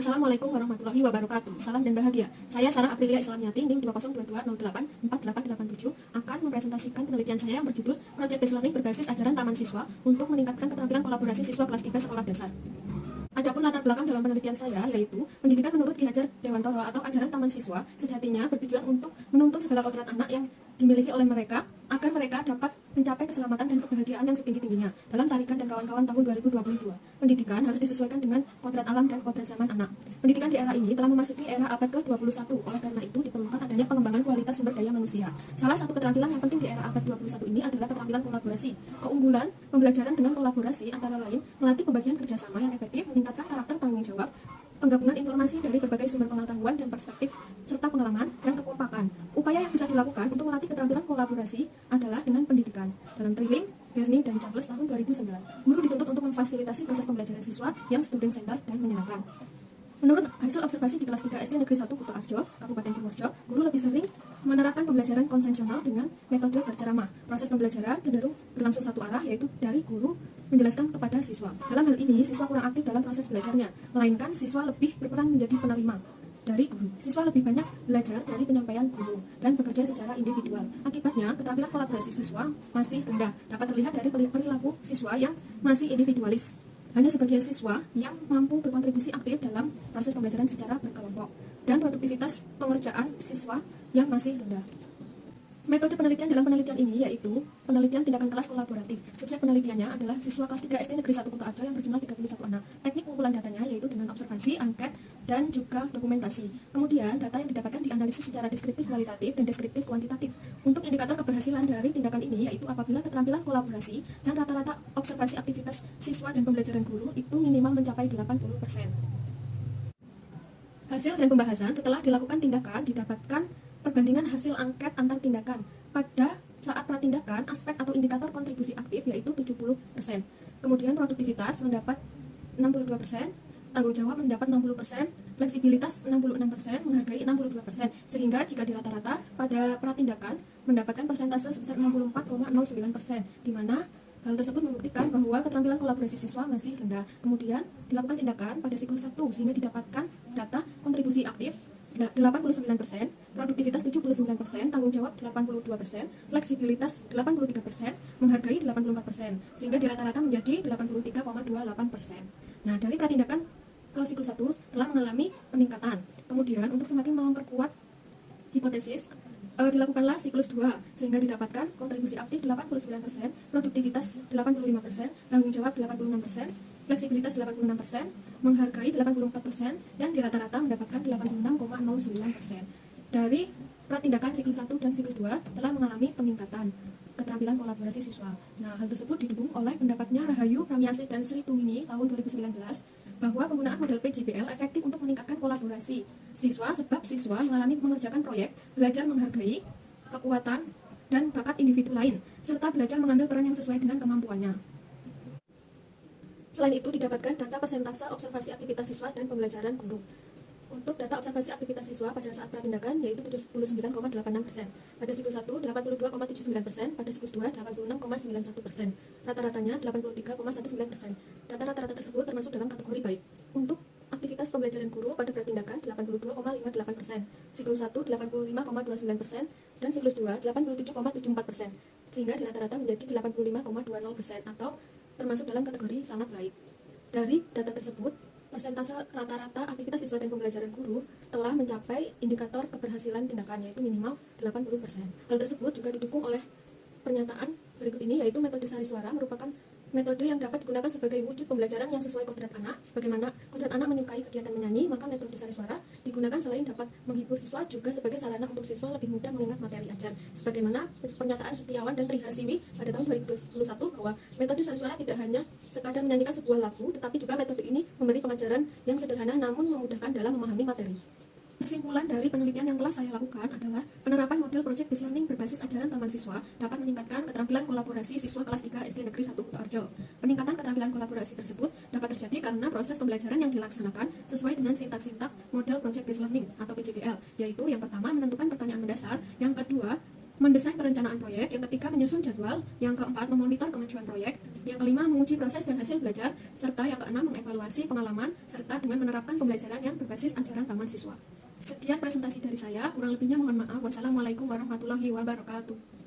Assalamualaikum warahmatullahi wabarakatuh. Salam dan bahagia. Saya Sarah Aprilia Islamiyati, NIM 2022084887, akan mempresentasikan penelitian saya yang berjudul Project-Based Learning berbasis ajaran Taman Siswa untuk meningkatkan keterampilan kolaborasi siswa kelas 3 sekolah dasar. Adapun latar belakang dalam penelitian saya yaitu pendidikan menurut Ki Hajar Dewantoro atau ajaran Taman Siswa sejatinya bertujuan untuk menuntun segala kodrat anak yang dimiliki oleh mereka agar mereka dapat mencapai keselamatan dan kebahagiaan yang setinggi-tingginya dalam Tarikan dan kawan-kawan tahun 2022. Pendidikan harus disesuaikan dengan kodrat alam dan kodrat zaman anak. Pendidikan di era ini telah memasuki era abad ke-21. Oleh karena itu diperlukan adanya pengembangan kualitas sumber daya manusia. Salah satu keterampilan yang penting di era abad 21 ini adalah keterampilan kolaborasi. Keunggulan pembelajaran dengan kolaborasi antara lain melatih pembagian kerjasama yang efektif, meningkatkan karakter tanggung jawab, penggabungan informasi dari berbagai sumber pengetahuan dan perspektif, serta pengalaman dan kekompakan. Upaya yang bisa dilakukan untuk melatih keterampilan kolaborasi adalah dengan pendidikan. Dalam Trilling, Bernie, dan Charles tahun 2009, guru dituntut untuk memfasilitasi proses pembelajaran siswa yang student-centered dan menyenangkan. Menurut hasil observasi di kelas 3 SD Negeri 1 Kuto Arjo, Kabupaten Purworejo, guru lebih sering menerapkan pembelajaran konvensional dengan metode berceramah. Proses pembelajaran cenderung berlangsung satu arah, yaitu dari guru menjelaskan kepada siswa. Dalam hal ini, siswa kurang aktif dalam proses belajarnya, melainkan siswa lebih berperan menjadi penerima dari guru. Siswa lebih banyak belajar dari penyampaian guru dan bekerja secara individual. Akibatnya, keterampilan kolaborasi siswa masih rendah. Dapat terlihat dari perilaku siswa yang masih individualis. Hanya sebagian siswa yang mampu berkontribusi aktif dalam proses pembelajaran secara berkelompok, dan produktivitas pengerjaan siswa yang masih rendah. Metode penelitian dalam penelitian ini yaitu penelitian tindakan kelas kolaboratif. Subjek penelitiannya adalah siswa kelas 3 SD Negeri 1 Kuto Arjo yang berjumlah 31 anak. Teknik pengumpulan datanya yaitu dengan observasi, angket, dan juga dokumentasi. Kemudian, data yang didapatkan dianalisis secara deskriptif kualitatif dan deskriptif kuantitatif. Untuk indikator keberhasilan dari tindakan ini yaitu apabila keterampilan kolaborasi dan rata-rata observasi aktivitas siswa dan pembelajaran guru itu minimal mencapai 80%. Hasil dan pembahasan setelah dilakukan tindakan didapatkan perbandingan hasil angket antar tindakan. Pada saat pratindakan, aspek atau indikator kontribusi aktif yaitu 70%. Kemudian produktivitas mendapat 62%, tanggung jawab mendapat 60%, fleksibilitas 66%, menghargai 62%. Sehingga jika dirata-rata pada pratindakan mendapatkan persentase sebesar 64,09%, di mana hal tersebut membuktikan bahwa keterampilan kolaborasi siswa masih rendah. Kemudian dilakukan tindakan pada siklus 1 sehingga didapatkan data kontribusi aktif 89%, produktivitas 79%, tanggung jawab 82%, fleksibilitas 83%, menghargai 84%, sehingga di rata-rata menjadi 83,28%. Nah, dari pratindakan ke siklus 1 telah mengalami peningkatan. Kemudian, untuk semakin memperkuat hipotesis, dilakukanlah siklus 2, sehingga didapatkan kontribusi aktif 89%, produktivitas 85%, tanggung jawab 86%, fleksibilitas 86%, menghargai 84%, dan di rata-rata mendapatkan 86,09%. Dari pratindakan siklus 1 dan siklus 2 telah mengalami peningkatan keterampilan kolaborasi siswa. Nah, hal tersebut didukung oleh pendapatnya Rahayu Pramiasih dan Sri Tumini tahun 2019 bahwa penggunaan model PJBL efektif untuk meningkatkan kolaborasi siswa sebab siswa mengalami mengerjakan proyek, belajar menghargai kekuatan dan bakat individu lain, serta belajar mengambil peran yang sesuai dengan kemampuannya. Selain itu, didapatkan data persentase observasi aktivitas siswa dan pembelajaran guru. Untuk data observasi aktivitas siswa pada saat pratindakan yaitu 79,86%, pada siklus 1 82,79%, pada siklus 2 86,91%, rata-ratanya 83,19%. Data rata-rata tersebut termasuk dalam kategori baik. Untuk aktivitas pembelajaran guru pada pratindakan 82,58%, siklus 1 85,29%, dan siklus 2 87,74%, sehingga di rata-rata menjadi 85,20% atau termasuk dalam kategori sangat baik. Dari data tersebut, persentase rata-rata aktivitas siswa dan pembelajaran guru telah mencapai indikator keberhasilan tindakan yaitu minimal 80%. Hal tersebut juga didukung oleh pernyataan berikut ini yaitu metode sari suara merupakan metode yang dapat digunakan sebagai wujud pembelajaran yang sesuai kodrat anak. Sebagaimana kodrat anak menyukai kegiatan menyanyi, maka metode sari suara digunakan selain dapat menghibur siswa juga sebagai sarana untuk siswa lebih mudah mengingat materi ajar. Sebagaimana pernyataan Setiawan dan Trihasiwi pada tahun 2021 bahwa metode sari suara tidak hanya sekadar menyanyikan sebuah lagu, tetapi juga metode ini memberi pengajaran yang sederhana namun memudahkan dalam memahami materi. Kesimpulan dari penelitian yang telah saya lakukan adalah penerapan model Project-Based Learning berbasis ajaran Taman Siswa dapat meningkatkan keterampilan kolaborasi siswa kelas 3 SD Negeri 1 Kuto Arjo. Peningkatan keterampilan kolaborasi tersebut dapat terjadi karena proses pembelajaran yang dilaksanakan sesuai dengan sintak-sintak model Project-Based Learning atau PJBL, yaitu yang pertama menentukan pertanyaan mendasar, yang kedua mendesain perencanaan proyek, yang ketiga menyusun jadwal, yang keempat memonitor kemajuan proyek, Yang kelima, menguji proses dan hasil belajar, serta yang keenam, mengevaluasi pengalaman, serta dengan menerapkan pembelajaran yang berbasis ajaran taman siswa. Sekian presentasi dari saya, kurang lebihnya mohon maaf. Wassalamualaikum warahmatullahi wabarakatuh.